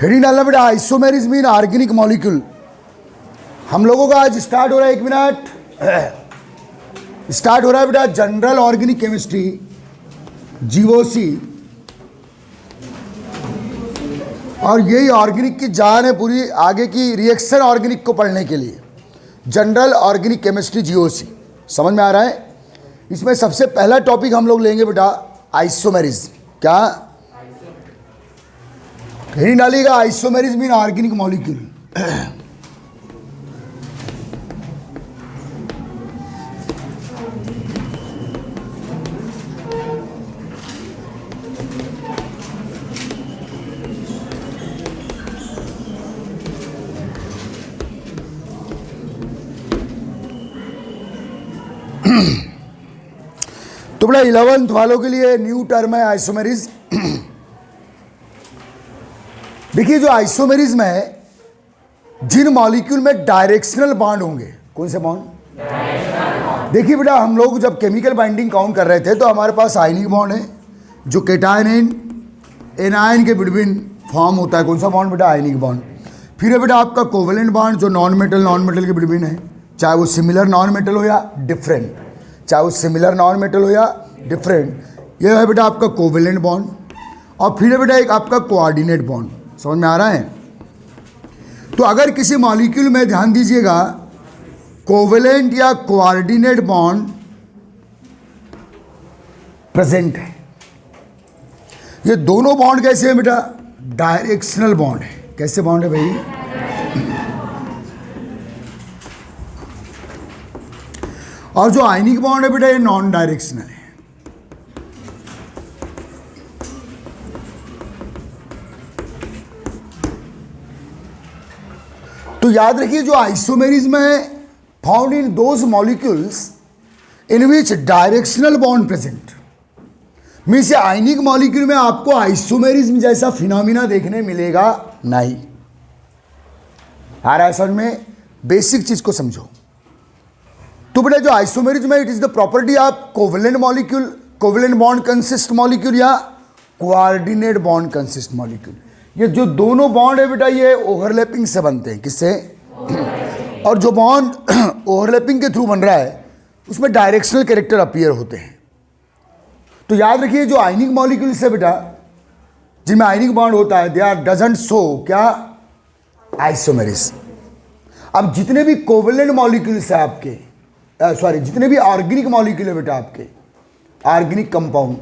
Heading डालना बेटा, isomerism mean organic molecule. हम लोगों का आज स्टार्ट हो रहा है, 1 मिनट, स्टार्ट हो रहा है बेटा जनरल ऑर्गेनिक केमिस्ट्री जीओसी। और यही ऑर्गेनिक की जान है पूरी आगे की रिएक्शन ऑर्गेनिक को पढ़ने के लिए। जनरल ऑर्गेनिक केमिस्ट्री जीओसी समझ में आ रहा है। इसमें सबसे पहला टॉपिक हम लोग लेंगे बेटा आइसोमेरिज। क्या कहीं डालिएगा, आइसोमेरिज मीन ऑर्गेनिक मॉलिक्यूल। तो बड़ा 11th वालों के लिए न्यू टर्म है आइसोमेरिज। देखिए जो आइसोमेरिज में जिन मॉलिक्यूल में डायरेक्शनल बॉन्ड होंगे, कौन से बॉन्ड? देखिए बेटा, हम लोग जब केमिकल बाइंडिंग काउंट कर रहे थे तो हमारे पास आयनिक बॉन्ड है जो केटायन एनायन के बिटवीन फॉर्म होता है। कौन सा बॉन्ड बेटा? Ionic bond. फिर है बेटा आपका कोवेलेंट बॉन्ड जो नॉन मेटल के बिटवीन है, चाहे वो सिमिलर नॉन मेटल हो या डिफरेंट, चाहे वो सिमिलर नॉन मेटल हो या डिफरेंट। यह है बेटा आपका कोवेलेंट बॉन्ड। और फिर है बेटा एक आपका कोऑर्डिनेट बॉन्ड। समझ में आ रहा है? तो अगर किसी मॉलिक्यूल में ध्यान दीजिएगा कोवेलेंट या कोऑर्डिनेट बॉन्ड प्रेजेंट है, ये दोनों बॉन्ड कैसे हैं बेटा? डायरेक्शनल बॉन्ड है। कैसे बॉन्ड है भाई? और जो आयनिक बॉन्ड है बेटा ये नॉन डायरेक्शनल है। तो याद रखिए जो आइसोमेरिज्म है found in those molecules in which directional bond present. Means ionic molecule में आपको आइसोमेरिज्म जैसा फिनोमिना देखने मिलेगा नहीं। आ रहा है समझ में? बेसिक चीज को समझो। तो बेटा जो आइसोमेरिज्म है it is the property of covalent molecule, covalent bond consist molecule या कोऑर्डिनेट बॉन्ड कंसिस्ट मॉलिक्यूल। ये जो दोनों बॉन्ड है बेटा ये ओवरलैपिंग से बनते हैं। किससे? और जो बॉन्ड ओवरलैपिंग के थ्रू बन रहा है उसमें डायरेक्शनल कैरेक्टर अपीयर होते हैं। तो याद रखिए जो आयनिक मॉलिक्यूल्स है बेटा जिनमें आयनिक बॉन्ड होता है दे आर डजंट शो क्या? आइसोमेरिज। अब जितने भी कोवेलेंट मॉलिक्यूल्स है आपके, जितने भी ऑर्गेनिक मॉलिक्यूल है बेटा आपके, organic compound,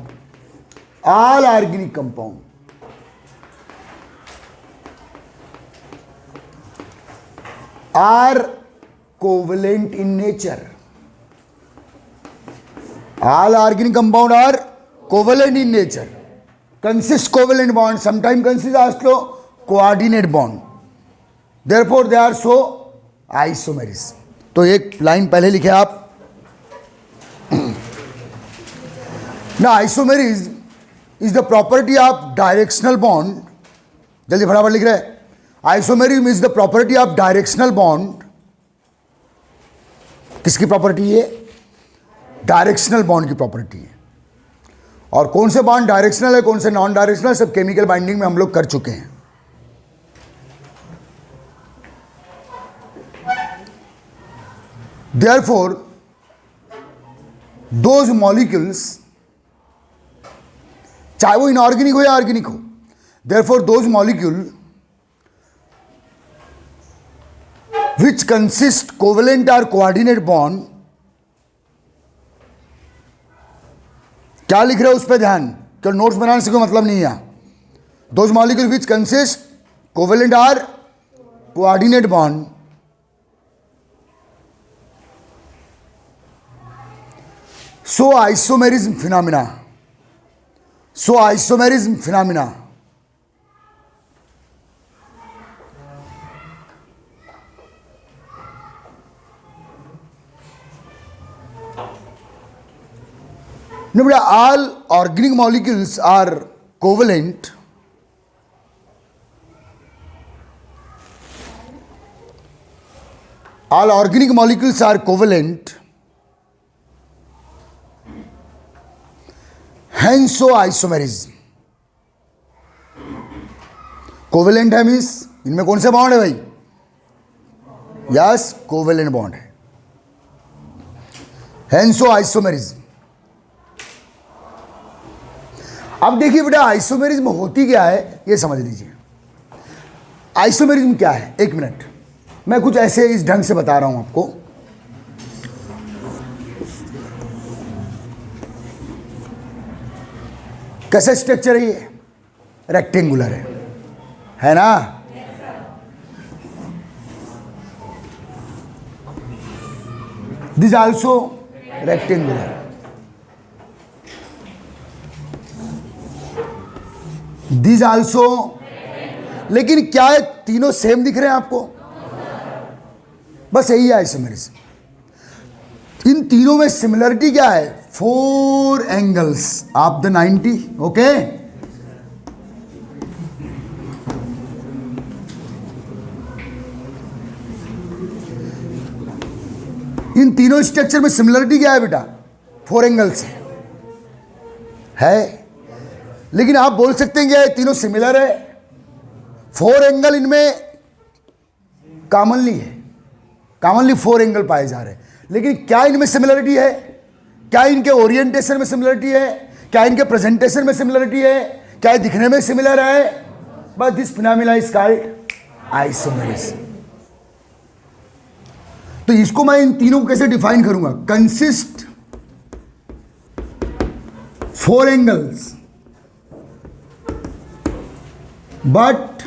all organic compound are covalent in nature. All organic compound are covalent in nature, consist covalent bond, sometime consist also coordinate bond, therefore they are so isomerism. तो एक line पहले लिखे आप ना, isomerism is the property of directional bond. जल्दी फटाफट लिख रहे हैं। Isomerism is the property of directional bond. किसकी प्रॉपर्टी है? डायरेक्शनल बॉन्ड की प्रॉपर्टी है। और कौन से बॉन्ड डायरेक्शनल है कौन से नॉन डायरेक्शनल सब केमिकल बाइंडिंग में हम लोग कर चुके हैं। Therefore, those molecules, चाहे वो इनऑर्गेनिक हो या ऑर्गेनिक हो, therefore those molecule which consist covalent or coordinate bond, क्या लिख रहे हो उस पर ध्यान, केवल नोट्स बनाने से कोई मतलब नहीं है। those molecule which consist covalent or coordinate bond so isomerism phenomena, so isomerism phenomena no but all organic molecules are covalent, all organic molecules are covalent hence show isomerism. Covalent है मीन्स इनमें कौन से बॉन्ड है भाई? Yes, covalent bond है। हेंसो isomerism. अब देखिए बेटा, आइसोमेरिज्म होती क्या है ये समझ लीजिए। आइसोमेरिज्म क्या है, एक मिनट, मैं कुछ ऐसे इस ढंग से बता रहा हूं आपको। कैसा स्ट्रक्चर है ये? रेक्टेंगुलर है ना? This also rectangular, this also. लेकिन क्या है, तीनों सेम दिख रहे हैं आपको? बस यही है आइसोमेरिज्म। इन तीनों में सिमिलरिटी क्या है? 4 एंगल्स ऑफ द 90। ओके, इन तीनों स्ट्रक्चर में सिमिलरिटी क्या है बेटा? 4 एंगल्स है। लेकिन आप बोल सकते हैं कि ये तीनों सिमिलर है। 4 एंगल इनमें कॉमनली है, कॉमनली 4 एंगल पाए जा रहे हैं। लेकिन क्या इनमें सिमिलरिटी है? क्या इनके ओरिएंटेशन में सिमिलरिटी है? क्या इनके प्रेजेंटेशन में सिमिलरिटी है? क्या ये दिखने में सिमिलर है? बस this phenomena is called isomerism. तो इसको मैं इन तीनों को कैसे डिफाइन करूंगा? Consist 4 angles but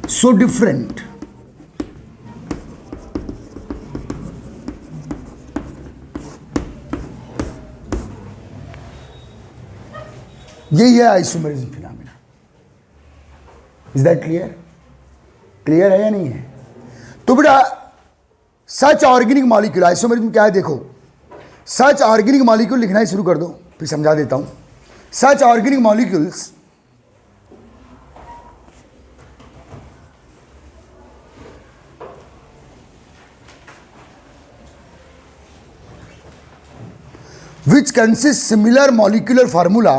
so different. यही है isomerism phenomena. Is that clear? Clear है या नहीं है? तो बेटा, सच ऑर्गेनिक मॉलिक्यूल, आइसोमेरिज्म क्या है देखो। सच ऑर्गेनिक मॉलिक्यूल लिखना ही शुरू कर दो, फिर समझा देता हूं। Such organic molecules which consist similar molecular formula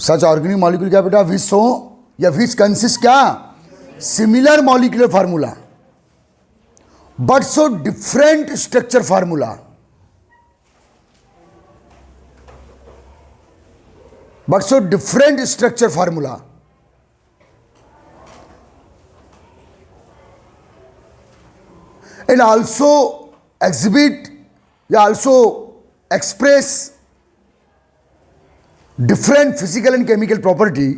such organic molecule क्या बेटा? विच सो या विच कंसिस्ट क्या? Similar molecular formula but so different structure formula, but so different structure formula. and also exhibit या also express different physical and chemical property,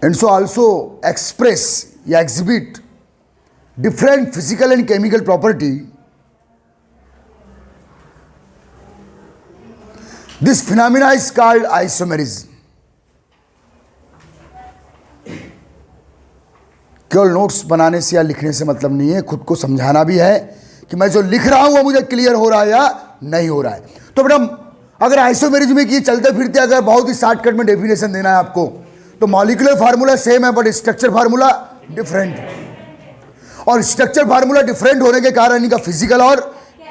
and so also express या exhibit different physical and chemical property. This phenomena is called isomerism. केवल notes बनाने से या लिखने से मतलब नहीं है, खुद को समझाना भी है कि मैं जो लिख रहा हूं वो मुझे क्लियर हो रहा है या नहीं हो रहा है। तो बेटा, अगर आइसोमेरिज्म की चलते फिरते अगर बहुत ही शॉर्टकट में डेफिनेशन देना है आपको, तो मॉलिक्यूलर फार्मूला सेम है बट स्ट्रक्चर फार्मूला डिफरेंट है। और स्ट्रक्चर फार्मूला डिफरेंट होने के कारण इनका फिजिकल और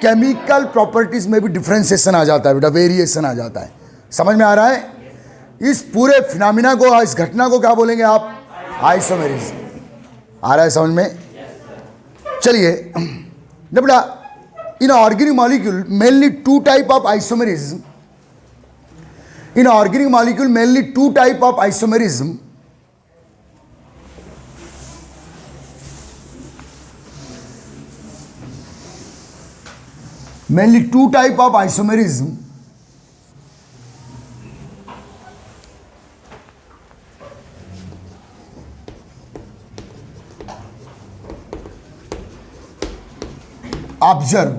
केमिकल प्रॉपर्टीज में भी डिफरेंशिएशन आ जाता है बेटा, वेरिएशन आ जाता है। समझ में आ रहा है? इस पूरे फिनोमेना को, इस घटना को क्या बोलेंगे आप? आइसोमेरिज्म। आ रहा है समझ में? चलिए बेटा, इन organic molecule mainly 2 type of isomerism. In organic molecule mainly 2 type of isomerism. Mainly 2 type of isomerism. Observe,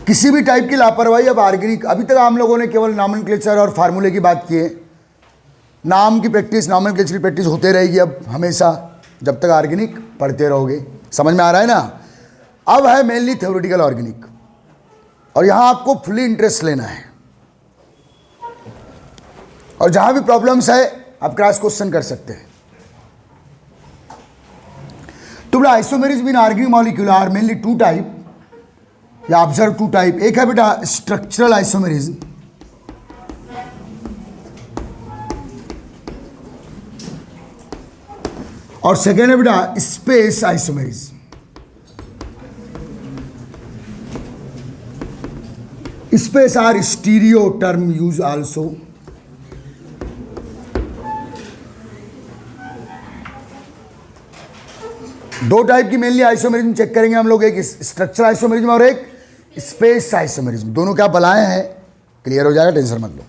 किसी भी टाइप की लापरवाही अब ऑर्गेनिक, अभी तक हम लोगों ने केवल नॉमेनक्लेचर और फार्मूले की बात की है। नाम की प्रैक्टिस, नॉमेनक्लेचर की प्रैक्टिस होते रहेगी अब हमेशा, जब तक ऑर्गेनिक पढ़ते रहोगे। समझ में आ रहा है ना? अब है मेनली थ्योरेटिकल ऑर्गेनिक, और यहां आपको फुली इंटरेस्ट लेना है। और जहां भी प्रॉब्लम्स है आप क्रॉस क्वेश्चन कर सकते हैं। तो बेटा isomerism in organic molecule are mainly two type या ऑब्जर्व टू टाइप। एक है बेटा स्ट्रक्चरल आइसोमेरिज्म, और सेकेंड है बेटा space isomerism. Space or stereo term use also. दो टाइप की मेनली आइसोमेरिज्म चेक करेंगे हम लोग, एक स्ट्रक्चरल आइसोमेरिज्म और एक स्पेस आइसोमेरिज्म। दोनों क्या बलाएं हैं, क्लियर हो जाएगा, टेंशन मत लो।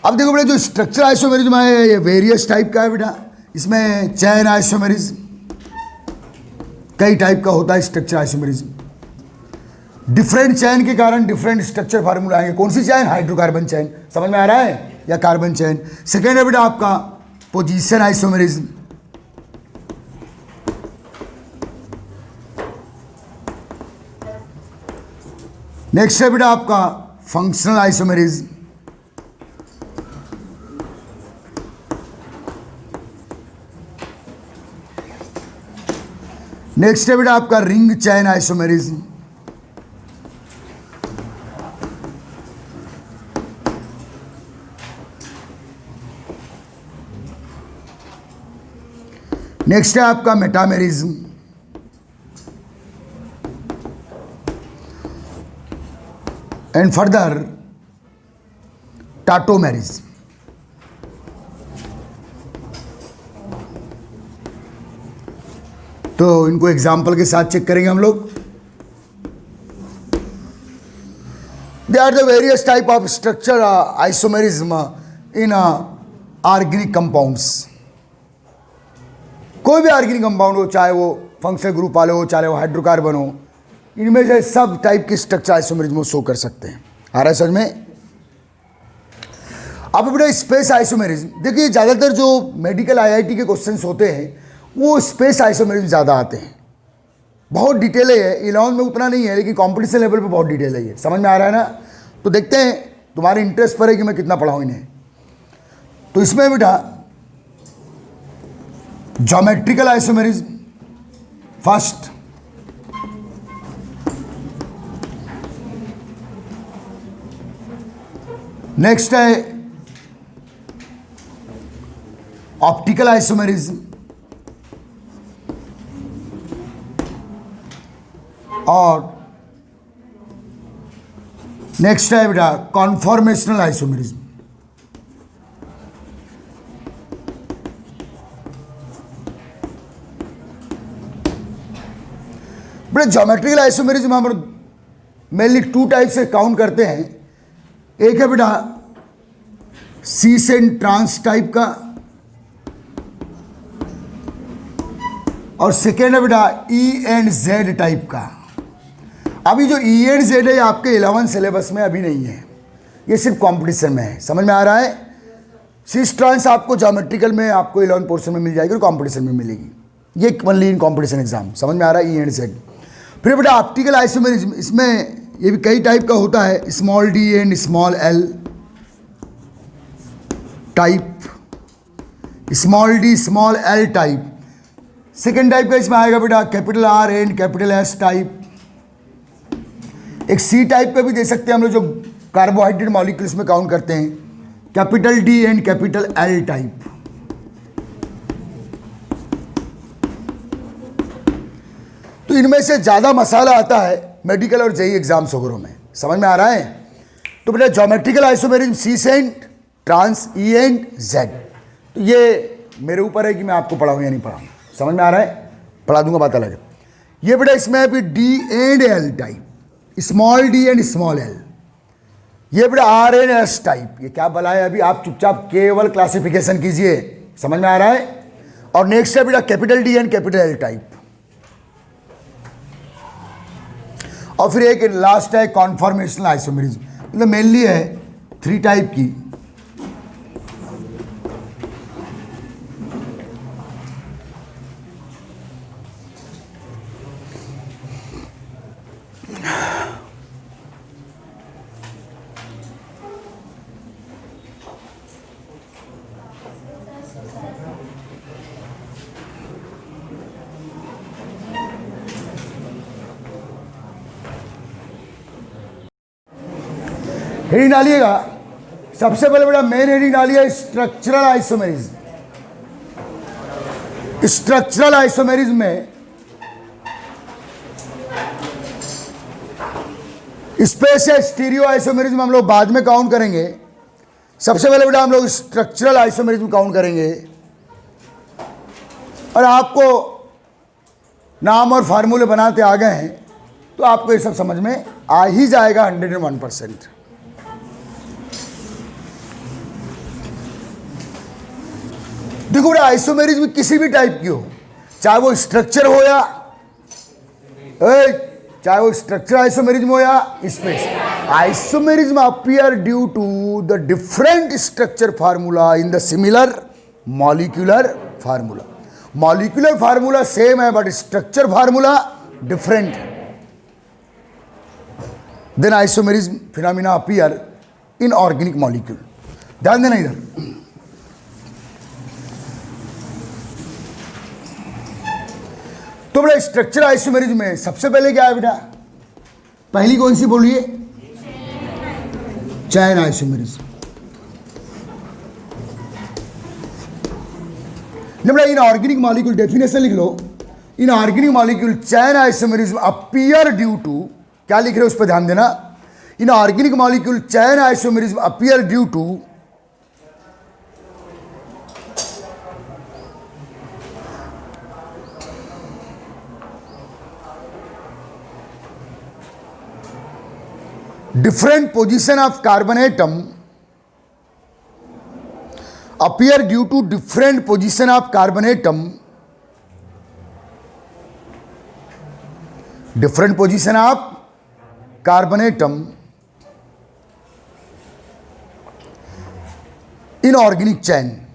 अब देखो बेटा जो स्ट्रक्चरल आइसोमेरिज्म है ये वेरियस टाइप का है बेटा। इसमें चैन आइसोमेरिज्म कई टाइप का होता है। स्ट्रक्चरल आइसोमेरिज्म डिफरेंट चैन के कारण डिफरेंट स्ट्रक्चर फार्मूला आएंगे। कौन सी चैन? हाइड्रोकार्बन चैन, समझ में आ रहा है, या कार्बन चैन। सेकेंड है बेटा आपका पोजीशन आइसोमेरिज्म। नेक्स्ट है बेटा आपका फंक्शनल आइसोमेरिज्म। नेक्स्ट है बेटा आपका रिंग चैन आइसोमेरिज्म। नेक्स्ट है आपका मेटामेरिज्म। And further tautomerism. तो इनको एग्जाम्पल के साथ चेक करेंगे हम लोग। They are the various type of structure isomerism in organic compounds. कोई भी ऑर्गेनिक कंपाउंड हो, चाहे वो फंक्शनल ग्रुप वाले हो, चाहे वो हाइड्रोकार्बन हो, इनमें से सब टाइप के स्ट्रक्चर आइसोमेरिज्म शो कर सकते हैं। आ रहा है समझ में? अब बेटा स्पेस आइसोमेरिज्म, देखिए ज़्यादातर जो मेडिकल आईआईटी के क्वेश्चंस होते हैं वो स्पेस आइसोमेरिज्म ज़्यादा आते हैं। बहुत डिटेल है, 11 में उतना नहीं है, लेकिन कॉम्पिटिशन लेवल पे बहुत डिटेल है। ये समझ में आ रहा है ना? तो देखते हैं तुम्हारे इंटरेस्ट पर है कि मैं कितना पढ़ाऊँ इन्हें। तो इसमें बेटा ज्योमेट्रिकल आइसोमेरिज्म फर्स्ट, नेक्स्ट है ऑप्टिकल आइसोमेरिज्म, और नेक्स्ट है बेटा कॉन्फॉर्मेशनल आइसोमेरिज्म। बेटा ज्योमेट्रिकल आइसोमेरिज्म हम मेनली टू टाइप से काउंट करते हैं। एक है बेटा सीस एंड ट्रांस टाइप का, और सेकेंड है बेटा ई एंड जेड टाइप का। अभी जो ई एंड जेड है आपके 11 सिलेबस में अभी नहीं है, ये सिर्फ कंपटीशन में है। समझ में आ रहा है? सीस ट्रांस आपको ज्योमेट्रिकल में आपको 11 पोर्शन में मिल जाएगी और कंपटीशन में मिलेगी, ये ओनली इन कंपटीशन एग्जाम। समझ में आ रहा है? ई एंड जेड। फिर बेटा ऑप्टिकल आइसोमेरिज्म, इसमें ये भी कई टाइप का होता है, small D and small L type, small D small L type. Second type का इसमें आएगा बेटा capital R and capital S type. एक सी टाइप का भी दे सकते हैं हम लोग, जो कार्बोहाइड्रेट मॉलिक्यूल्स में काउंट करते हैं, capital D and capital L type. तो इनमें से ज़्यादा मसाला आता है मेडिकल और जेई एग्जाम्स वगैरह में। समझ में आ रहा है? तो बेटा geometrical isomerism cis and trans, E and Z. तो ये मेरे ऊपर है कि मैं आपको पढ़ाऊँ या नहीं पढ़ाऊँ। समझ में आ रहा है? पढ़ा दूंगा, बात अलग है। ये बेटा इसमें है D and L type, small D and small L. ये बेटा आर एंड एस टाइप। ये क्या बला है, अभी आप चुपचाप केवल क्लासिफिकेशन कीजिए। समझ में आ रहा है? और नेक्स्ट है बेटा capital D and capital L type. और फिर एक लास्ट है कॉन्फॉर्मेशनल आइसोमेरिज्म, मतलब मेनली है 3 टाइप की। हेडिंग डालिएगा। सबसे पहले बेटा मेन हेडिंग डालिए स्ट्रक्चरल आइसोमेरिज्म। स्ट्रक्चरल आइसोमेरिज्म में स्पेस या स्टीरियो आइसोमेरिज्म हम लोग बाद में काउंट करेंगे। सबसे पहले बेटा हम लोग स्ट्रक्चरल आइसोमेरिज्म काउंट करेंगे, और आपको नाम और फार्मूले बनाते आ गए हैं तो आपको ये सब समझ में आ ही जाएगा 101%। देखो बेटा आइसोमेरिज्म किसी भी टाइप की हो, चाहे वो स्ट्रक्चर हो या चाहे वो स्ट्रक्चर आइसोमेरिज्म हो या space, isomerism appear due to the different structure formula in the similar molecular formula. Molecular formula same है बट स्ट्रक्चर फार्मूला डिफरेंट है, then isomerism phenomena appear in organic molecule. ध्यान देना इधर। तो बेटा स्ट्रक्चर आइसोमेरिज्म में सबसे पहले क्या है बेटा, पहली कौन सी बोलिए, चैन आइसोमेरिज्म। बेटा इन ऑर्गेनिक मॉलिक्यूल डेफिनेशन लिख लो, in organic molecule chain isomerism appear due to, क्या लिख रहे हो उस पर ध्यान देना, in organic molecule chain isomerism appear due to different position of carbon atom, appear due to different position of carbon atom, different position of carbon atom in organic chain,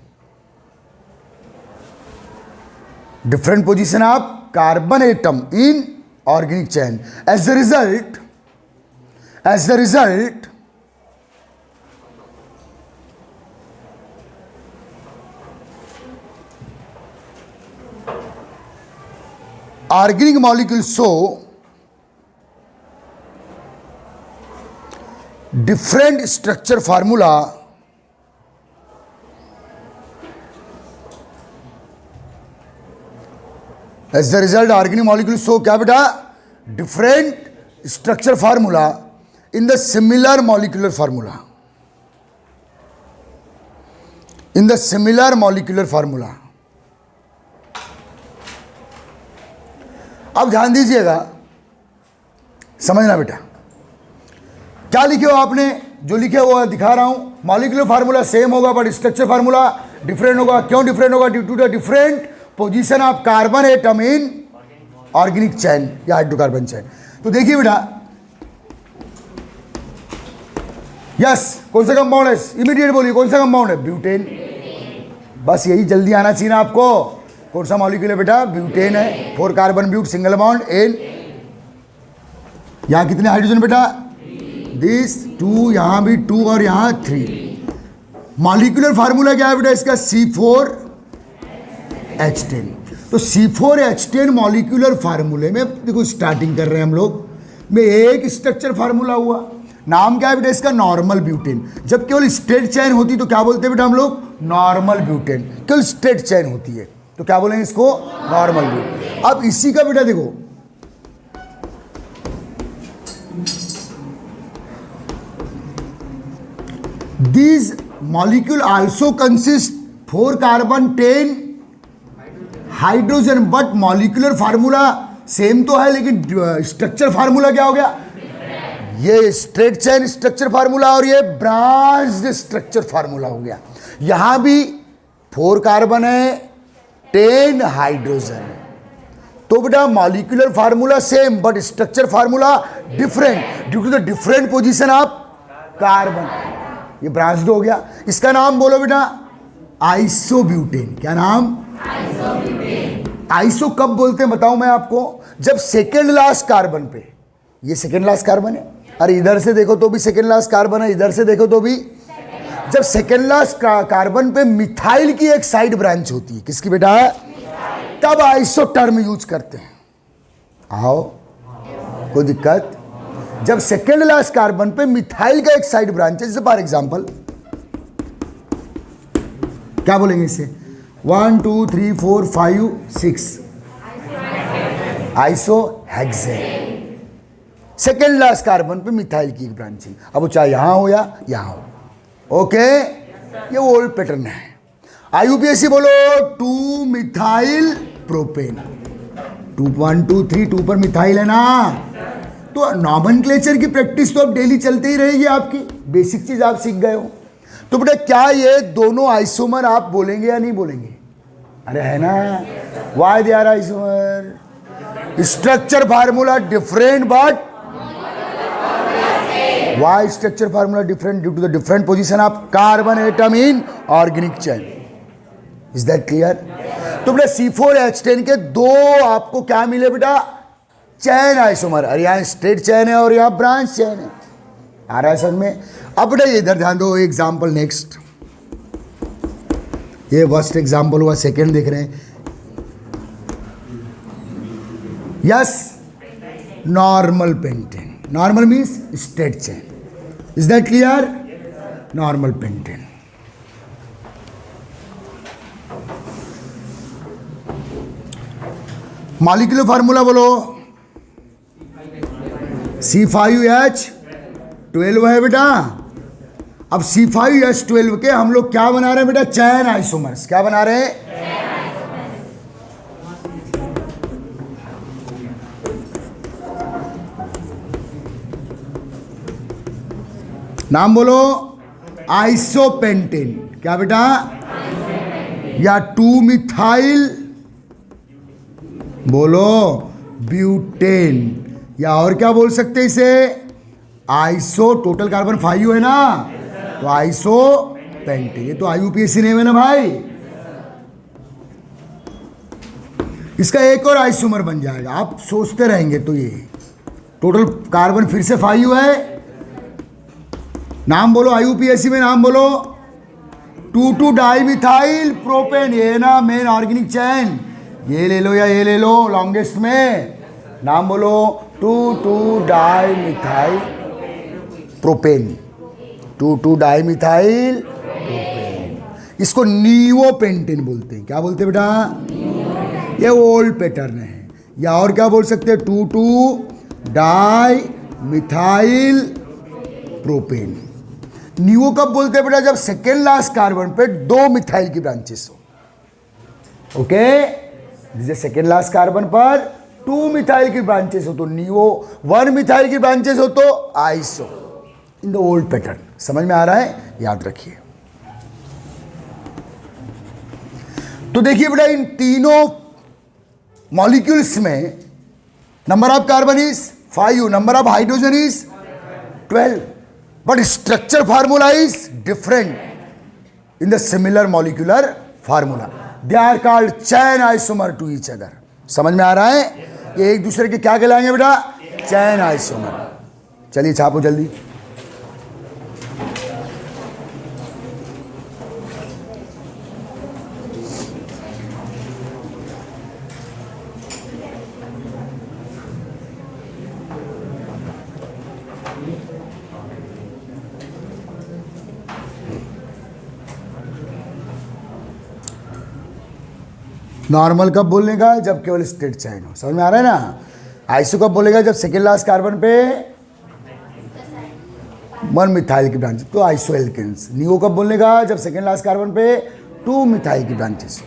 different position of carbon atom in organic chain. As a result organic molecules show different structure formula as a result organic molecules show क्या बेटा, different structure formula in the similar molecular formula, in the similar molecular formula। अब ध्यान दीजिएगा, समझना बेटा, क्या लिखे हो आपने, जो लिखे हुआ दिखा रहा हूं, मॉलिक्यूलर फार्मूला सेम होगा बट स्ट्रक्चर फार्मूला डिफरेंट होगा। क्यों डिफरेंट होगा? Due to the different position of carbon atom in organic chain या हाइड्रोकार्बन चैन। तो देखिए बेटा, यस कौन सा कंपाउंड है, इमीडिएट बोलिए कौन सा कंपाउंड है, ब्यूटेन। बस यही जल्दी आना चाहिए ना आपको। कौन सा मॉलिक्यूल है बेटा, ब्यूटेन है, 4 कार्बन ब्यूट सिंगल बॉन्ड एन। यहां कितने हाइड्रोजन बेटा, दिस 2, यहां भी 2 और यहां 3। मॉलिक्यूलर फार्मूला क्या है बेटा इसका, C4H10। तो C4H10 मॉलिक्यूलर फार्मूले में देखो स्टार्टिंग कर रहे हैं हम लोग में, एक स्ट्रक्चर फार्मूला हुआ, नाम क्या है बेटा इसका, नॉर्मल ब्यूटेन। जब केवल स्ट्रेट चैन होती तो क्या बोलते हैं बेटा हम लोग, नॉर्मल ब्यूटेन। केवल स्ट्रेट चैन होती है तो क्या बोलेंगे इसको, नॉर्मल ब्यूटेन। अब इसी का बेटा देखो, these molecule also consist 4 carbon 10 hydrogen, but molecular formula same तो है लेकिन स्ट्रक्चर फार्मूला क्या हो गया, ये स्ट्रेट चैन स्ट्रक्चर फार्मूला और ये ब्रांच्ड स्ट्रक्चर फार्मूला हो गया। यहां भी 4 कार्बन है, 10 हाइड्रोजन है। तो बेटा molecular formula same but structure formula different due to the different position of carbon. ये ब्रांच्ड हो गया। इसका नाम बोलो बेटा, आइसोब्यूटेन। क्या नाम, आइसोब्यूटेन। आइसो कब बोलते हैं बताऊं मैं आपको, जब सेकेंड लास्ट कार्बन पे, ये सेकेंड लास्ट कार्बन है, अरे इधर से देखो तो भी सेकेंड लास्ट कार्बन है, इधर से देखो तो भी, जब सेकेंड लास्ट कार्बन पे मिथाइल की एक साइड ब्रांच होती है, किसकी बेटा, तब आइसो टर्म यूज करते हैं। आओ, कोई दिक्कत? जब सेकेंड लास्ट कार्बन पे मिथाइल का एक साइड ब्रांच है, जैसे फॉर एग्जांपल क्या बोलेंगे इसे, 1 2 3 4 5 6 iso hexane. Second last carbon पे मिथाइल की एक ब्रांचिंग, अब वो चाहे यहां हो या यहां हो। ओके, ये ओल्ड पैटर्न है। आईयूपीएसी बोलो, 2 मिथाइल प्रोपेन, 2 1 2 3 2 पर मिथाइल है ना, तो नॉमेनक्लेचर की प्रैक्टिस तो अब डेली चलती ही रहेगी आपकी, बेसिक चीज आप सीख गए हो। तो बेटा क्या ये दोनों आइसोमर आप बोलेंगे या नहीं बोलेंगे? अरे है ना, why they are isomer, structure formula different but why structure formula different due to the different position of carbon atom in organic chain. Is that clear? तो बेटा C4H10 के दो आपको क्या मिले बेटा, चैन आइसोमर, और यहाँ स्ट्रेट चैन है और यहाँ ब्रांच चैन है। आ रहा है समझ में? अब बेटा इधर ध्यान दो, एग्जाम्पल नेक्स्ट, ये फर्स्ट एग्जाम्पल हुआ, सेकेंड देख रहे हैं। Yes, normal pentane, normal means straight chain. Is that clear? Normal pentane. Molecular formula बोलो, C5H12 है बेटा। अब C5H12 के हम लोग क्या बना रहे हैं बेटा, चैन आइसोमर्स। क्या बना रहे हैं? नाम बोलो, आइसोपेंटेन। क्या बेटा? या 2 मिथाइल बोलो ब्यूटेन, या और क्या बोल सकते हैं इसे, आइसो, टोटल कार्बन 5 है ना, तो आइसो पेंटेन। ये तो आईयूपीएसी नेम है ना भाई, इसका एक और आइसोमर बन जाएगा, आप सोचते रहेंगे तो ये टोटल कार्बन फिर से 5 है। नाम बोलो आईयूपीएसी में, नाम बोलो 2,2 डाइमिथाइल प्रोपेन, ये ना मेन ऑर्गेनिक चैन, ये ले लो या ये ले लो लॉन्गेस्ट में। नाम बोलो 2,2 डाइमिथाइल प्रोपेन, 2,2 डाइमिथाइल प्रोपेन। इसको नियोपेंटेन बोलते हैं। क्या बोलते हैं बेटा? ये ओल्ड पैटर्न है। या और क्या बोल सकते हैं, 2,2 डाइमिथाइल प्रोपेन। नियो कब बोलते हैं बेटा? जब सेकेंड लास्ट कार्बन पे 2 मिथाइल की ब्रांचेस हो। ओके, जैसे सेकेंड लास्ट कार्बन पर 2 मिथाइल की ब्रांचेस हो तो नियो, 1 मिथाइल की ब्रांचेस हो तो iso, in the old pattern. समझ में आ रहा है? याद रखिए। तो देखिए बेटा, इन तीनों मॉलिक्यूल्स में number of carbon is 5, number of hydrogen is 12, but structure formula is different in the similar molecular formula. They are called chain isomer to each other. समझ में आ रहा है? ये एक दूसरे के क्या कहलाएंगे बेटा? चैन आइसोमर। चलिए छापो जल्दी। नॉर्मल कब बोलने का? जब केवल स्ट्रेट चैन हो। समझ में आ रहा है ना? आइसो कब बोलेगा? जब सेकेंड लास्ट कार्बन पे 1 मिथाइल की ब्रांच, तो आइसो एल्केन्स। नियो कब बोलने का? जब सेकेंड लास्ट कार्बन पे 2 मिथाइल की ब्रांचेस।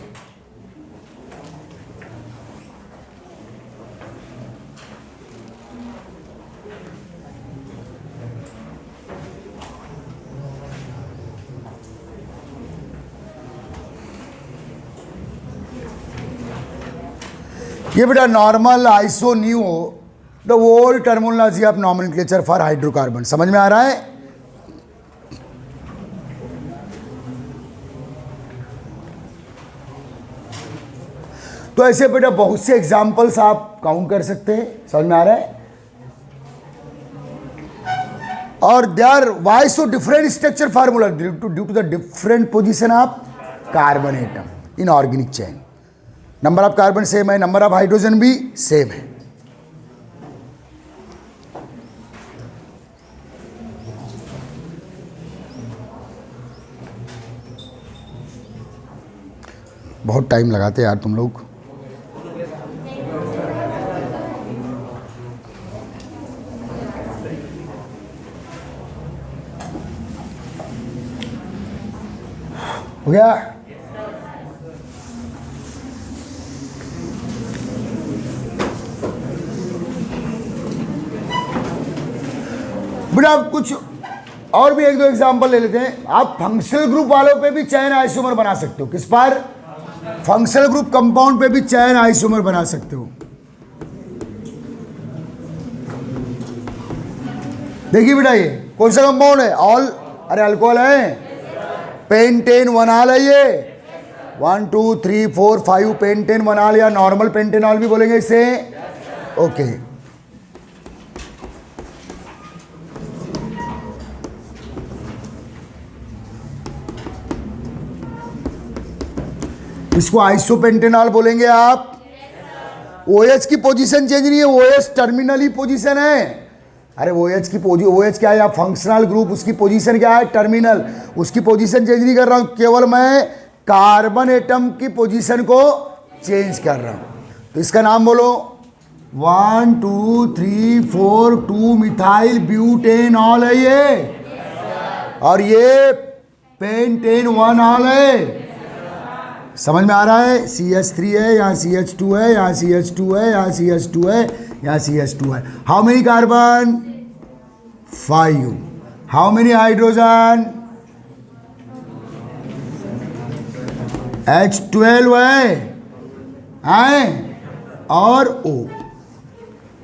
ये बेटा normal, iso, new, the old terminology of nomenclature for hydrocarbon. समझ में आ रहा है? तो ऐसे बेटा बहुत से एग्जाम्पल्स आप काउंट कर सकते हैं। समझ में आ रहा है? और they are why so different structure formula due to the different position of carbon atom in organic chain. Number of carbon same है, नंबर ऑफ हाइड्रोजन भी सेम है। बहुत टाइम लगाते यार तुम लोग। हो गया? बेटा आप कुछ और भी एक दो एग्जांपल ले लेते हैं। आप फंक्शनल ग्रुप वालों पे भी चैन आइसोमर बना सकते हो। किस पर? फंक्शनल ग्रुप कंपाउंड पे भी चैन आइसोमर बना सकते हो। देखिए बेटा ये कौन सा कंपाउंड है? ऑल, अरे अल्कोहल है, पेंटेन वनाल है ये। 1 2 3 4 5 पेंटेन वनाल या नॉर्मल पेंटेनॉल भी बोलेंगे इसे। ओके, इसको आइसोपेंटेनॉल बोलेंगे आप। OH की पोजीशन चेंज नहीं है, OH टर्मिनल ही पोजीशन है। अरे OH की OH क्या है? फंक्शनल ग्रुप, उसकी पोजीशन क्या है? टर्मिनल। उसकी पोजीशन चेंज नहीं कर रहा हूं, केवल मैं कार्बन एटम की पोजीशन को चेंज कर रहा हूं। तो इसका नाम बोलो। 1 2 3 4 2 मिथाइल ब्यूटेनॉल है ये, और ये पेंटेनॉल है। समझ में आ रहा है? CH3 है, यहाँ CH2 है, यहाँ CH2 है, यहाँ CH2 है, यहाँ CH2 है। How many carbon? 5। How many hydrogen? H12 है और O।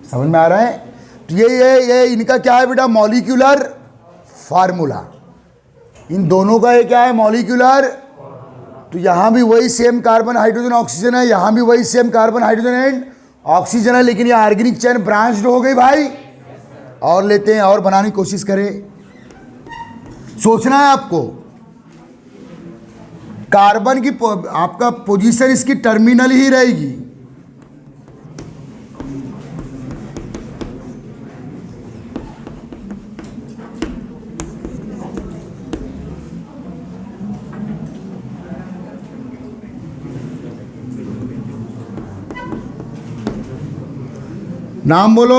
समझ में आ रहा है? तो ये इनका क्या है बेटा? Molecular formula. इन दोनों का ये क्या है? मॉलिक्यूलर। तो यहाँ भी वही सेम कार्बन हाइड्रोजन ऑक्सीजन है, यहाँ भी वही same carbon hydrogen and oxygen है, लेकिन ये ऑर्गेनिक चेन ब्रांच्ड हो गई भाई। और लेते हैं और बनाने की कोशिश करें। सोचना है आपको, कार्बन की आपका पोजीशन इसकी टर्मिनल ही रहेगी। नाम बोलो।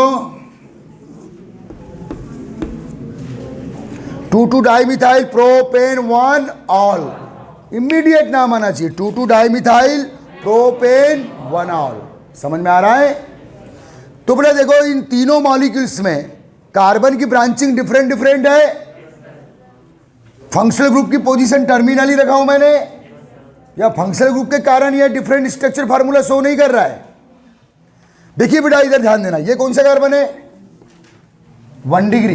2,2 डाइमिथाइल प्रोपेन 1 ऑल। इमीडिएट नाम आना चाहिए। 2,2 डाइमिथाइल प्रोपेन 1 ऑल। समझ में आ रहा है? तो बेटा देखो, इन तीनों मॉलिक्यूल्स में कार्बन की ब्रांचिंग डिफरेंट डिफरेंट है। फंक्शनल ग्रुप की पोजीशन टर्मिनल ही रखा हूं मैंने, या फंक्शनल ग्रुप के कारण यह डिफरेंट स्ट्रक्चर फार्मूला शो नहीं कर रहा है। देखिए बेटा इधर ध्यान देना, ये कौन सा कार्बन है? 1 डिग्री,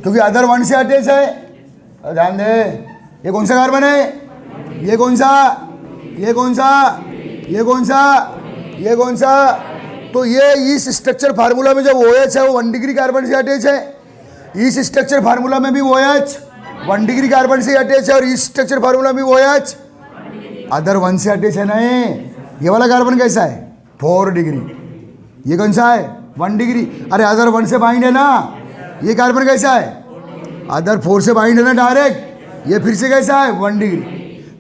क्योंकि अदर 1 से अटैच है। ध्यान दे, ये कौन सा कार्बन है? ये कौन सा? ये कौन सा? ये कौन सा? ये कौन सा? तो ये इस स्ट्रक्चर फार्मूला में जो OH है वो 1 डिग्री कार्बन से अटैच है। इस स्ट्रक्चर फार्मूला में भी OH 1 डिग्री कार्बन से अटैच है, और इस स्ट्रक्चर फार्मूला में OH अदर 1 से अटैच है ना। ये वाला कार्बन कैसा है? 4 डिग्री। ये कौन सा है? 1 डिग्री। अरे अदर 1 से बाइंड है ना। ये कार्बन कैसा है? अदर 4 से बाइंड है ना डायरेक्ट। ये फिर से कैसा है? 1 डिग्री।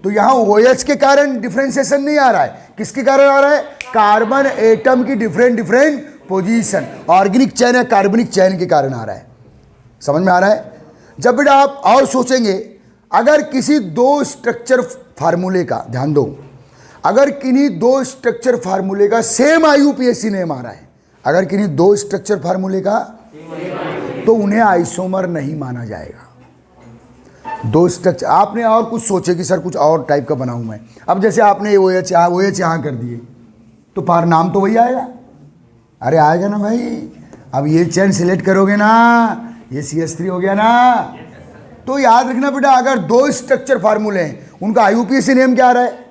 तो यहाँ OH के कारण डिफ्रेंसिएशन नहीं आ रहा है। किसके कारण आ रहा है? कार्बन एटम की different different position, organic chain या कार्बनिक चैन के कारण आ रहा है। समझ में आ रहा है? जब बेटा आप और सोचेंगे, अगर किसी 2 स्ट्रक्चर फार्मूले का, ध्यान दो, अगर किन्हीं 2 स्ट्रक्चर फार्मूले का सेम IUPAC नेम आ रहा है, अगर किन्हीं 2 स्ट्रक्चर फार्मूले का, तो उन्हें आइसोमर नहीं माना जाएगा। 2 स्ट्रक्चर आपने और कुछ सोचे कि सर कुछ और टाइप का बनाऊं मैं। अब जैसे आपने OH यहाँ कर दिए, तो पार नाम तो वही आएगा। अरे आएगा ना भाई। अब ये चेन सिलेक्ट करोगे ना, ये CH3 हो गया ना। तो याद रखना बेटा, अगर 2 स्ट्रक्चर फार्मूले हैं, उनका IUPAC नेम क्या आ रहा है,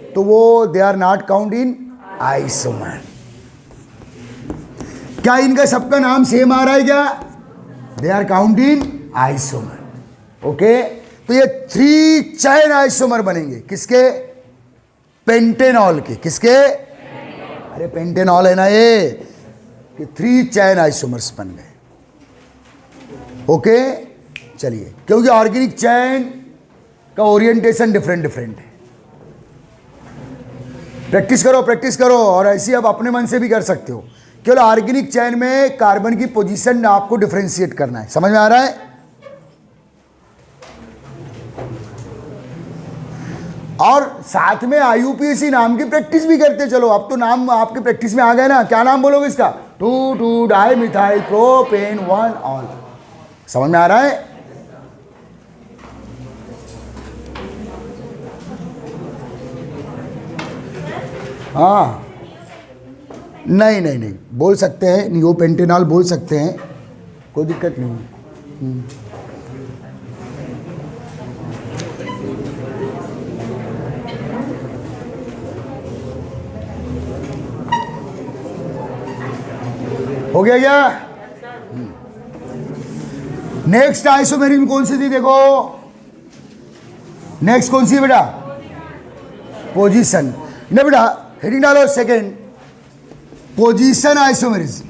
तो वो they are not count in isomer. क्या इनका सबका नाम सेम आ रहा है क्या? They are count in isomer. Okay, तो ये 3 चैन आइसोमर बनेंगे किसके? पेंटेनॉल के। किसके? अरे पेंटेनॉल है ना ये 3 चैन आइसोमर्स बन गए। ओके, चलिए, क्योंकि ऑर्गेनिक चैन का ओरिएंटेशन डिफरेंट डिफरेंट है। प्रैक्टिस करो, प्रैक्टिस करो, और ऐसी आप अपने मन से भी कर सकते हो। केवल ऑर्गेनिक चैन में कार्बन की पोजीशन आपको डिफरेंशिएट करना है। समझ में आ रहा है? और साथ में IUPAC नाम की प्रैक्टिस भी करते चलो। अब तो नाम आपके प्रैक्टिस में आ गए ना। क्या नाम बोलोगे इसका? 2,2 डाइमिथाइल प्रोपेन 1 ऑल। समझ में आ रहा है? हाँ, नहीं नहीं नहीं, बोल सकते हैं, नियोपेंटेनॉल बोल सकते हैं, कोई दिक्कत नहीं है। हो गया क्या? नेक्स्ट आइसोमेरिज्म कौन सी थी? देखो नेक्स्ट कौन सी है बेटा? पोजीशन। ना बेटा, हेडिंग डालो सेकंड, पोजीशन आइसोमेरिज्म।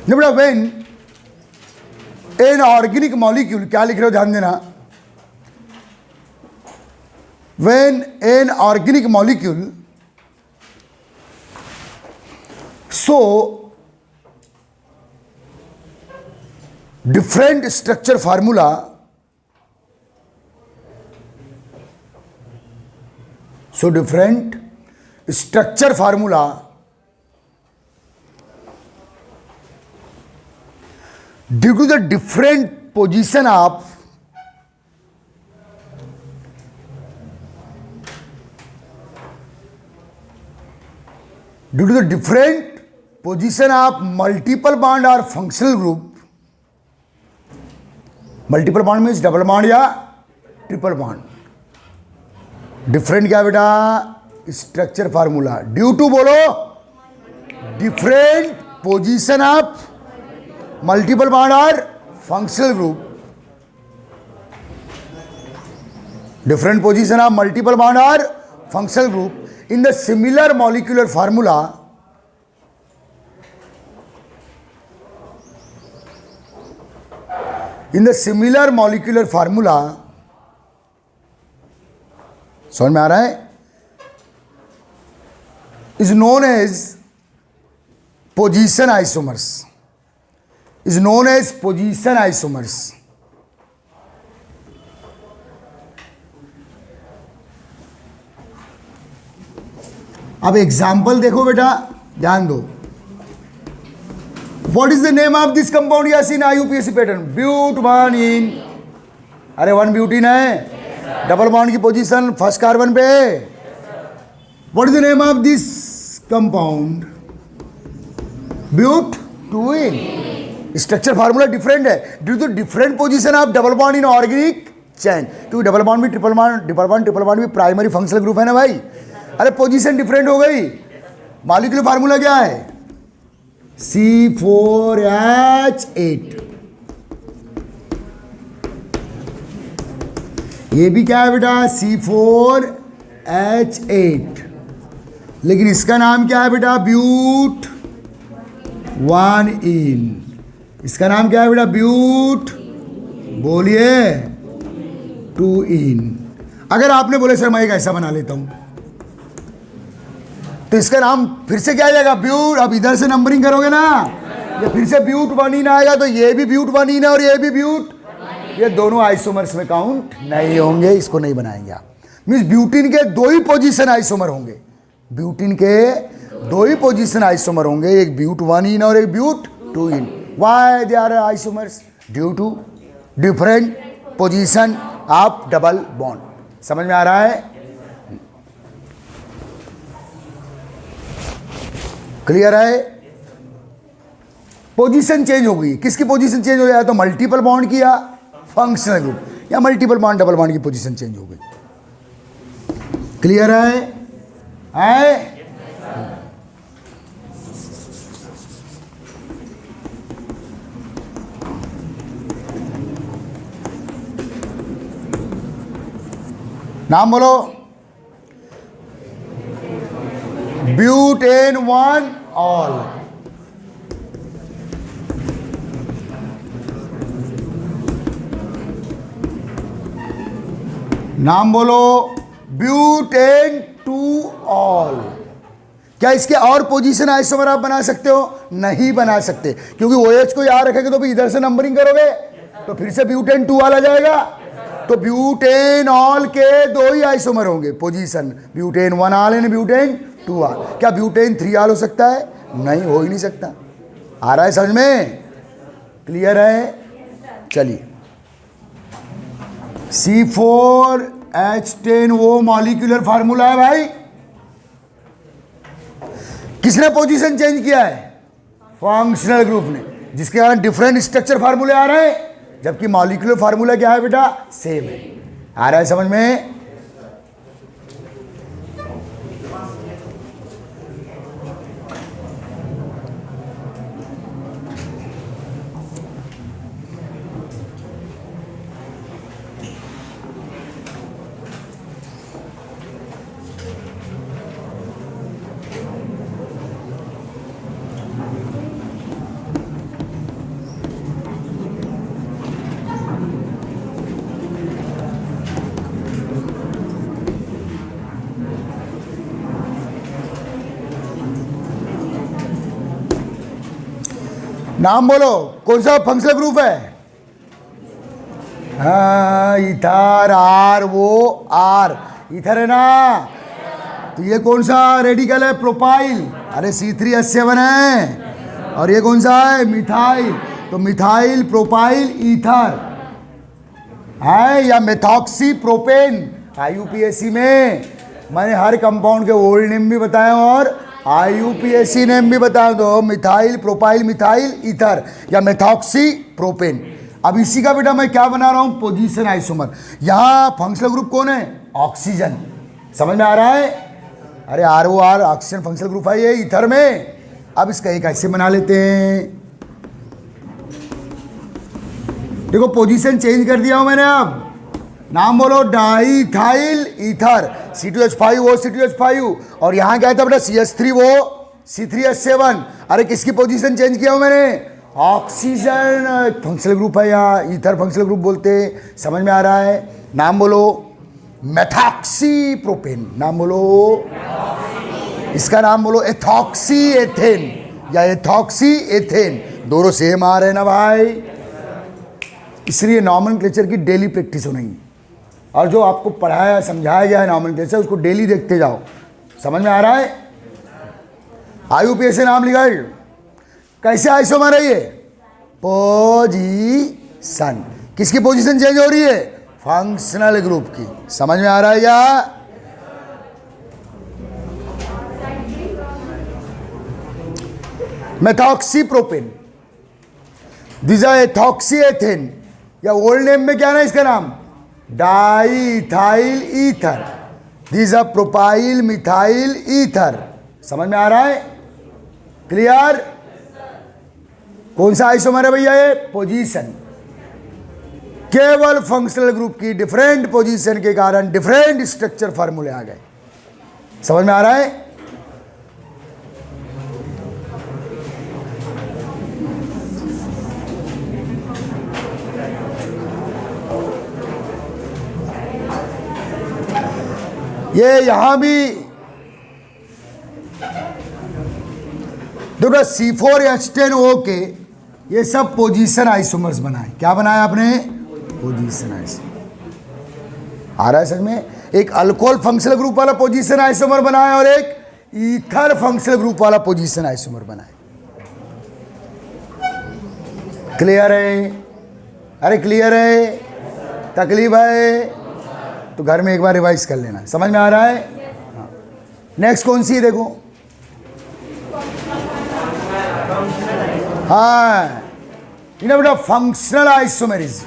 ना बेटा, व्हेन एन ऑर्गेनिक मॉलिक्यूल, क्या लिख रहे हो ध्यान देना, when an organic molecule so different structure formula different structure formula due to the different position of due to the different position of multiple bond or functional group, multiple bond means double bond या triple bond, different क्या बेटा? structure formula due to बोलो different position of multiple bond or functional group, different position of multiple bond or functional group in the similar molecular formula समझ में आ रहा है? is known as position isomers, is known as position isomers। अब example देखो बेटा, ध्यान दो। What is the name of this compound Yasin? IUPAC pattern but 1 ene, अरे 1 ब्यूटीन है, डबल बॉन्ड की पोजीशन फर्स्ट कार्बन पे। What is the name of this compound? But 2 ene. Structure formula different है due to different position of double bond in organic chain. क्योंकि double bond भी triple bond भी primary functional group है ना भाई। अरे position different हो गई। मॉलिक्यूलर फार्मूला क्या है? C4H8। ये भी क्या है बेटा? C4H8। लेकिन इसका नाम क्या है बेटा? ब्यूट 1 इन। इसका नाम क्या है बेटा? ब्यूट, बोलिए, 2 इन। अगर आपने बोले सर मैं एक ऐसा बना लेता हूं तो इसका नाम फिर से क्या आ जाएगा? ब्यूट। अब इधर से नंबरिंग करोगे ना, ये फिर से ब्यूट 1 इन आएगा, तो ये भी ब्यूट 1 इन है और ये भी ब्यूट, ये दोनों आइसोमर्स में काउंट नहीं होंगे, इसको नहीं बनाएंगे आप। मीन्स ब्यूटीन के 2 ही पोजीशन आइसोमर होंगे, ब्यूटीन के 2 ही पोजीशन आइसोमर होंगे, एक ब्यूट 1 इन और एक but 2 ene. Why they are isomers? Due to different position of double bond. समझ में आ रहा है? क्लियर है? पोजीशन चेंज हो गई। किसकी पोजीशन चेंज हो जाए? तो मल्टीपल बॉन्ड की या फंक्शनल ग्रुप, या मल्टीपल बॉन्ड डबल बॉन्ड की पोजीशन चेंज हो गई। क्लियर है? नाम बोलो। Butane 1 all. नाम बोलो। Butane 2 all. क्या इसके और पोजीशन आइसोमर आप बना सकते हो? नहीं बना सकते, क्योंकि OH को याद रखेंगे तो भी इधर से नंबरिंग करोगे तो फिर से ब्यूटेन 2 ऑल आ जाएगा। तो ब्यूटेन ऑल के 2 ही आइसोमर होंगे position, butane 1 all and butane 2 all. क्या ब्यूटेन 3 ऑल हो सकता है? नहीं, हो ही नहीं सकता। आ रहा है समझ में? क्लियर है? चलिए, C4H10 वो मॉलिक्यूलर फार्मूला है भाई। किसने पोजीशन चेंज किया है? फंक्शनल ग्रुप ने, जिसके कारण डिफरेंट स्ट्रक्चर फार्मूले आ रहे हैं, जबकि मॉलिक्यूलर फार्मूला क्या है बेटा? सेम है। आ रहा है समझ में? नाम बोलो। कौन सा फंक्शनल ग्रुप है? हाँ, इथर। आर, वो आर इथर है ना। तो ये कौन सा रेडिकल है? प्रोपाइल। अरे C3H7 है। और ये कौन सा है? मिथाइल। तो मिथाइल प्रोपाइल ईथर है, या मेथॉक्सी प्रोपेन। IUPAC में मैंने हर कंपाउंड के ओल्ड नेम भी बताया और IUPAC नेम भी बता दो। मिथाइल प्रोपाइल मिथाइल ईथर या मेथॉक्सी प्रोपेन। अब इसी का बेटा मैं क्या बना रहा हूं? Position isomer. यहां फंक्शनल ग्रुप कौन है? ऑक्सीजन। समझ में आ रहा है? अरे ROR ऑक्सीजन फंक्शनल ग्रुप है ये ईथर में। अब इसका एक ऐसे बना लेते हैं। देखो पोजीशन चेंज कर दिया हूं मैंने। अब नाम बोलो। डाईथाइल ईथर, C2H5 वो C2H5, और यहाँ क्या था बेटा? CH3 वो C3H7। अरे किसकी पोजीशन चेंज किया हूँ मैंने? ऑक्सीजन फंक्शनल ग्रुप है या ईथर फंक्शनल ग्रुप बोलते हैं। समझ में आ रहा है? नाम बोलो। Methoxy propane. नाम बोलो। इसका नाम बोलो एथॉक्सी एथेन या एथॉक्सी एथेन। दोनों सेम आ रहे हैं ना भाई? इसलिए नॉमेनक्लेचर की डेली प्रैक्टिस होनी है, और जो आपको पढ़ाया समझाया गया है नॉमेनक्लेचर उसको डेली देखते जाओ। समझ में आ रहा है? IUPAC नाम लिखा है। कैसे आइसोमर है ये? पोजीशन। किसकी पोजीशन चेंज हो रही है? फंक्शनल ग्रुप की। समझ में आ रहा है या? Methoxy propane, this are ethoxy ethane, या ओल्ड नेम में क्या ना इसका नाम? Diethyl ether. This are propyl methyl ether. समझ में आ रहा है? क्लियर? कौन सा आइसोमर है भैया ये? पोजीशन। केवल फंक्शनल ग्रुप की डिफरेंट पोजीशन के कारण डिफरेंट स्ट्रक्चर फार्मूले आ गए। समझ में आ रहा है? ये यहां भी देखो C4H10O के ये सब पोजीशन आइसोमर्स बनाए। क्या बनाया आपने? Position isomer. आ रहा है समझ में? एक अल्कोहल फंक्शनल ग्रुप वाला पोजीशन आइसोमर बनाया और एक ईथर फंक्शनल ग्रुप वाला पोजीशन आइसोमर बनाया। क्लियर है? अरे क्लियर है? तकलीफ है तो घर में एक बार रिवाइज कर लेना। समझ में आ रहा है? हाँ। नेक्स्ट कौन सी है देखो? हाँ, इन्हें बेटा फंक्शनल आइसोमेरिज्म।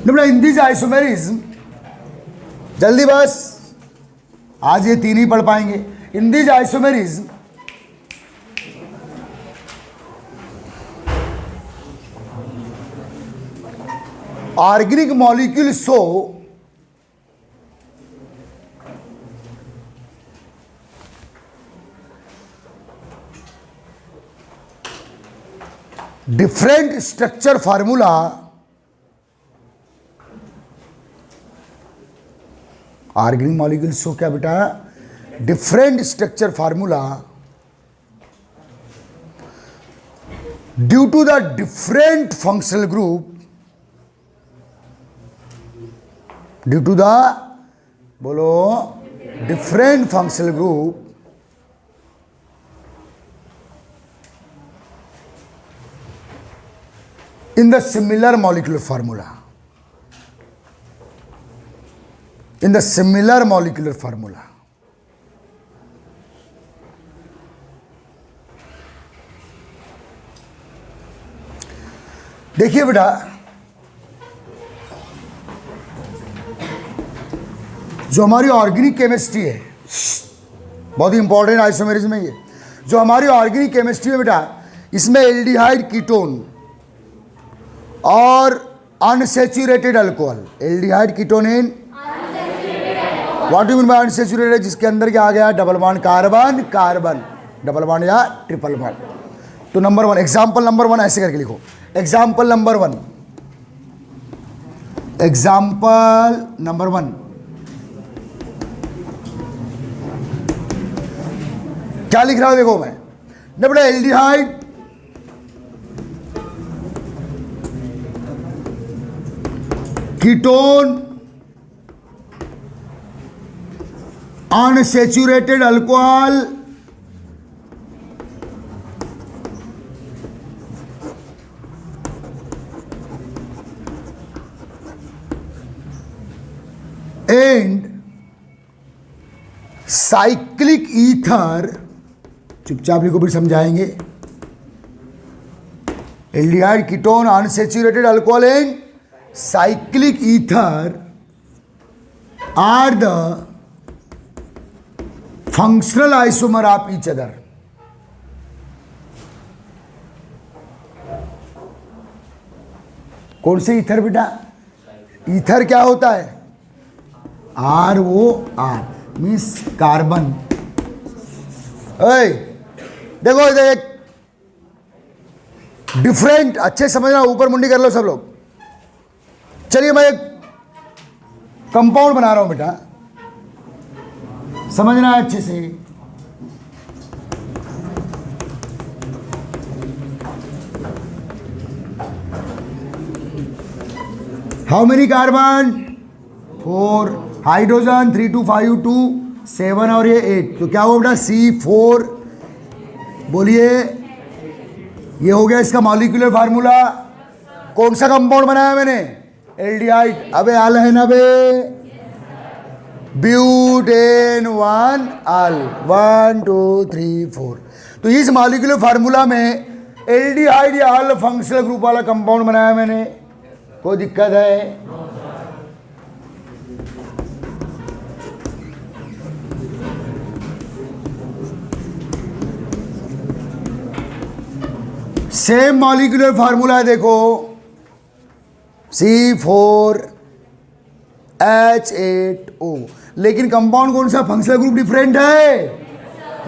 बेटा इन दिस आइसोमेरिज्म, जल्दी बस, आज ये तीन ही पढ़ पाएंगे। In this isomerism organic molecule show different structure formula organic molecule show क्या बेटा, different structure formula due to the different functional group, due to the, बोलो, different functional group in the similar molecular formula, in the similar molecular formula। देखिए बेटा, जो हमारी organic chemistry है, बहुत ही important isomerism है ये, जो हमारी ऑर्गेनिक केमिस्ट्री है बेटा, इसमें एल्डिहाइड कीटोन और unsaturated alcohol, aldehyde ketone in, what you mean by unsaturated, जिसके अंदर क्या आ गया, double bond carbon carbon, double bond या ट्रिपल बॉन्ड। तो number one, example number one ऐसे करके लिखो, example number one, example number one, क्या लिख रहा हूं देखो मैं, बेटा aldehyde ketone unsaturated alcohol and cyclic ether, चुपचाप लिखो फिर समझाएंगे, aldehyde ketone unsaturated alcohol and cyclic ether are the functional isomer of each other। कौन से ईथर बेटा, ईथर क्या होता है, ROR मीन्स कार्बन। देखो इधर एक डिफरेंट, अच्छे समझना, ऊपर मुंडी कर लो सब लोग। चलिए मैं एक कंपाउंड बना रहा हूं बेटा, समझना है अच्छे से। हाउ मेनी कार्बन, 4, हाइड्रोजन 3 2 5 2 7 और ये 8, तो क्या हुआ बेटा C4। बोलिए, ये हो गया इसका मॉलिक्यूलर फार्मूला। कौन सा कंपाउंड बनाया मैंने, एल्डिहाइड। अबे आल है ना बे, ब्यूटेन 1 अल 1 2 3 4। तो इस मॉलिक्यूलर फार्मूला में एल्डिहाइड या अल फंक्शनल ग्रुप वाला कंपाउंड बनाया मैंने, कोई दिक्कत है? सेम मॉलिक्यूलर फार्मूला है, देखो C4H8O, लेकिन कंपाउंड कौन सा, फंक्शनल ग्रुप डिफरेंट है।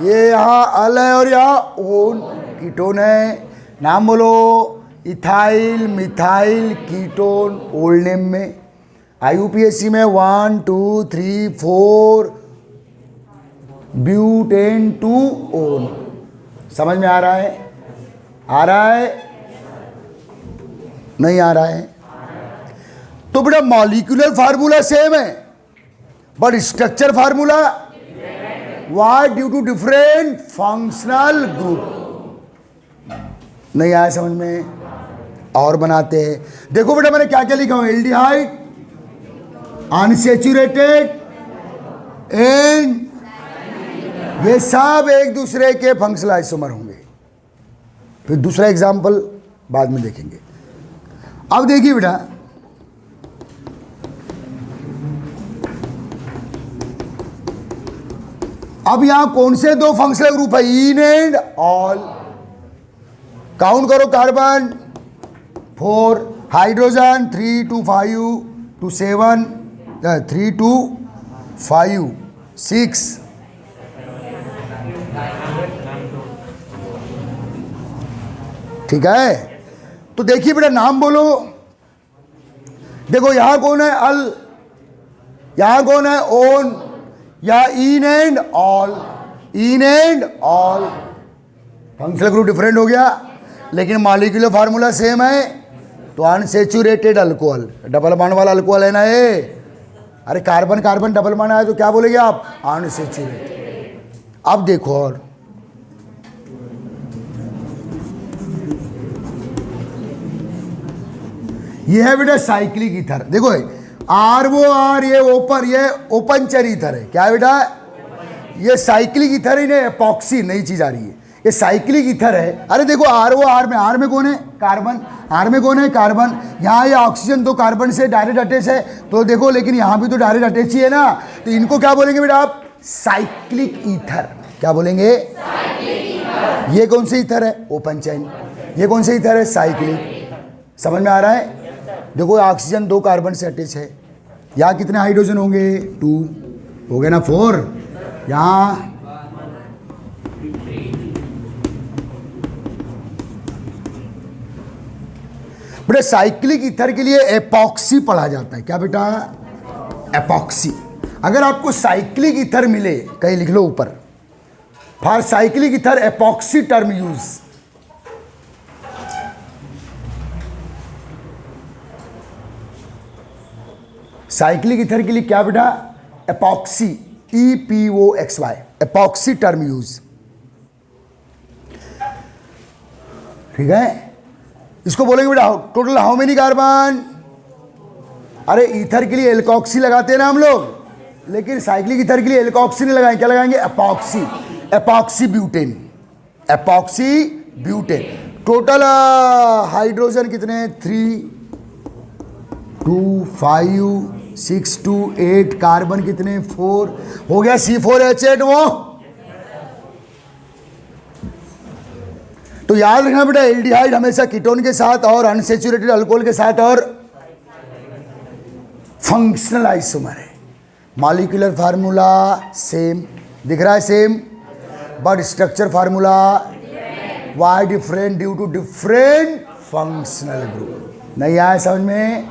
ये यहाँ अल है और यहाँ ओन कीटोन है। नाम बोलो, ethyl methyl ketone old name में। IUPAC में 1 2 3 4 ब्यूटेन 2 ओन। समझ में आ रहा है? आ रहा है? नहीं आ रहा है? तो बेटा मॉलिक्यूलर फार्मूला सेम है but structure formula why due to different functional group. नहीं आया समझ में? और बनाते हैं। देखो बेटा मैंने क्या क्या लिखा हूं, एल्डिहाइड, अनसैचुरेटेड एंड, ये सब एक दूसरे के फंक्शनल आइसोमर होंगे। फिर दूसरा एग्जाम्पल बाद में देखेंगे। अब देखिए बेटा, अब यहां कौन से दो फंक्शनल ग्रुप है, इन एंड ऑल। काउंट करो, कार्बन 4, हाइड्रोजन 3 2 5 2 7, 3 2 5 6, ठीक है। तो देखिए बेटा नाम बोलो। देखो यहां कौन है, अल, यहां कौन है, ओन, या in and all. In and all functional group different हो गया, लेकिन मॉलिक्यूलर फार्मूला सेम है। तो अनसैचुरेटेड अल्कोहल, डबल बॉन्ड वाला अल्कोहल है ना ये। अरे कार्बन कार्बन डबल बॉन्ड आया तो क्या बोलेंगे आप, अनसैचुरेटेड। अब देखो, और ये है बेटा साइक्लिक ईथर। देखो आर वो आर, ये ओपन, ये ओपन चेयर ईथर है। क्या है बेटा, ये साइक्लिक ईथर ही नहीं, एपॉक्सी नई चीज आ रही है, ये साइक्लिक ईथर है। अरे देखो आर वो आर में, आर में कौन है, कार्बन, आर में कौन है, कार्बन। यहाँ ये ऑक्सीजन तो कार्बन से डायरेक्ट अटैच है, तो देखो लेकिन यहाँ भी तो डायरेक्ट अटैच ही है ना। तो इनको क्या बोलेंगे बेटा आप, साइक्लिक ईथर। क्या बोलेंगे, ये कौन से ईथर है, ओपन चेन। ये कौन से ईथर है, साइक्लिक। समझ में आ रहा है? देखो ऑक्सीजन 2 कार्बन से अटैच है, यहाँ कितने हाइड्रोजन होंगे, 2 हो गए ना, 4। यहाँ बेटा साइक्लिक ईथर के लिए एपॉक्सी पढ़ा जाता है। क्या बेटा, एपॉक्सी। अगर आपको साइक्लिक ईथर मिले, कहीं लिख लो ऊपर, for cyclic ether epoxy term use. Cyclic ether के लिए क्या बेटा, epoxy, EPOXY, epoxy term use. ठीक है, इसको बोलेंगे बेटा टोटल हाउ मेनी कार्बन। अरे ईथर के लिए एल्कोक्सी लगाते हैं ना हम लोग, लेकिन साइक्लिक ईथर के लिए एल्कोक्सी नहीं लगाएंगे, क्या लगाएंगे, epoxy, epoxy butane, epoxy butane. Total hydrogen कितने हैं, 3 2 5 6 2 8, कार्बन कितने, 4 हो गया, C4H8 वो। तो याद रखना बेटा एल्डिहाइड हमेशा कीटोन के साथ और अनसैचुरेटेड अल्कोहल के साथ और फंक्शनल आइसोमर है। मॉलिक्यूलर फार्मूला सेम दिख रहा है, same, but structure formula why different due to different functional group. नहीं आया समझ में?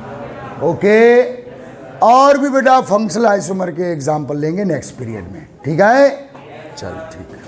ओके। और भी बेटा फंक्शनल आइसोमर के एग्जाम्पल लेंगे नेक्स्ट पीरियड में, ठीक है? चलो ठीक है।